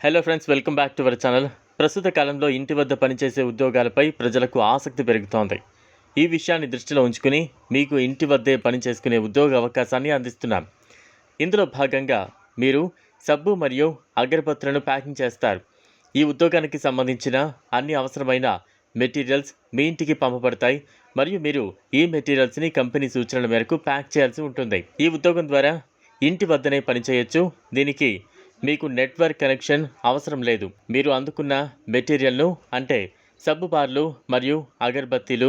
Hello friends, welcome back to our channel. ప్రస్తుత కాలంలో ఇంటి వద్ద పనిచేసే ఉద్యోగాలపై ప్రజలకు ఆసక్తి పెరుగుతోంది. ఈ విషయాన్ని దృష్టిలో ఉంచుకుని మీకు ఇంటి వద్దే పని చేసుకునే ఉద్యోగ అవకాశాన్ని అందిస్తున్నాం. ఇందులో భాగంగా మీరు సబ్బు మరియు అగరబత్తులను ప్యాకింగ్ చేస్తారు. ఈ ఉద్యోగానికి సంబంధించిన అన్ని అవసరమైన మెటీరియల్స్ మీ ఇంటికి పంపబడతాయి మరియు మీరు ఈ మెటీరియల్స్ని కంపెనీ సూచనల మేరకు ప్యాక్ చేయాల్సి ఉంటుంది. ఈ ఉద్యోగం ద్వారా ఇంటి వద్దనే పనిచేయొచ్చు. దీనికి మీకు నెట్వర్క్ కనెక్షన్ అవసరం లేదు. మీరు అందుకున్న మెటీరియల్ను అంటే సబ్బు బార్లు మరియు అగరబత్తీలు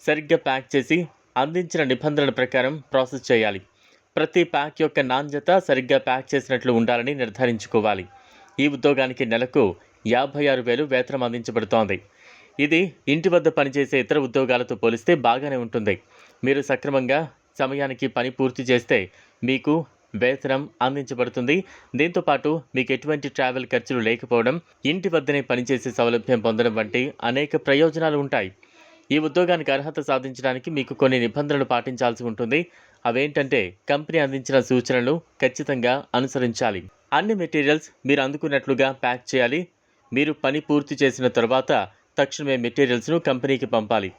సరిగ్గా ప్యాక్ చేసి అందించిన నిబంధనల ప్రకారం ప్రాసెస్ చేయాలి. ప్రతి ప్యాక్ యొక్క నాణ్యత సరిగ్గా ప్యాక్ చేసినట్లు ఉండాలని నిర్ధారించుకోవాలి. ఈ ఉద్యోగానికి నెలకు 56,000 వేతనం అందించబడుతోంది. ఇది ఇంటి వద్ద పనిచేసే ఇతర ఉద్యోగాలతో పోలిస్తే బాగానే ఉంటుంది. మీరు సక్రమంగా సమయానికి పని పూర్తి చేస్తే మీకు వేతనం అందించబడుతుంది. దీంతోపాటు మీకు ఎటువంటి ట్రావెల్ ఖర్చులు లేకపోవడం, ఇంటి వద్దనే పనిచేసే సౌలభ్యం పొందడం వంటి అనేక ప్రయోజనాలు ఉంటాయి. ఈ ఉద్యోగానికి అర్హత సాధించడానికి మీకు కొన్ని నిబంధనలు పాటించాల్సి ఉంటుంది. అవేంటంటే కంపెనీ అందించిన సూచనలు ఖచ్చితంగా అనుసరించాలి. అన్ని మెటీరియల్స్ మీరు అందుకున్నట్లుగా ప్యాక్ చేయాలి. మీరు పని పూర్తి చేసిన తర్వాత తక్షణమే మెటీరియల్స్ను కంపెనీకి పంపాలి.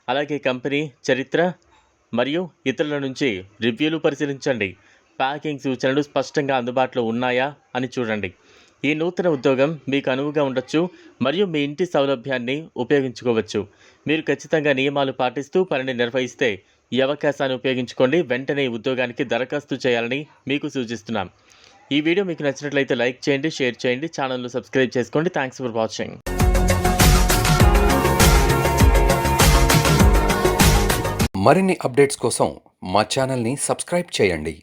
అలాగే కంపెనీ చరిత్ర మరియు ఇతరుల నుంచి రివ్యూలు పరిశీలించండి. ప్యాకింగ్ సూచనలు స్పష్టంగా అందుబాటులో ఉన్నాయా అని చూడండి. ఈ నూతన ఉద్యోగం మీకు అనువుగా ఉండొచ్చు మరియు మీ ఇంటి సౌలభ్యాన్ని ఉపయోగించుకోవచ్చు. మీరు ఖచ్చితంగా నియమాలు పాటిస్తూ పనిని నిర్వహిస్తే ఈ అవకాశాన్ని ఉపయోగించుకోండి. వెంటనే ఈ ఉద్యోగానికి దరఖాస్తు చేయాలని మీకు సూచిస్తున్నాం. ఈ వీడియో మీకు నచ్చినట్లయితే లైక్ చేయండి, షేర్ చేయండి, ఛానల్ను సబ్స్క్రైబ్ చేసుకోండి. Thanks for watching. మరిన్ని అప్డేట్స్ కోసం మా ఛానల్ని సబ్స్క్రైబ్ చేయండి.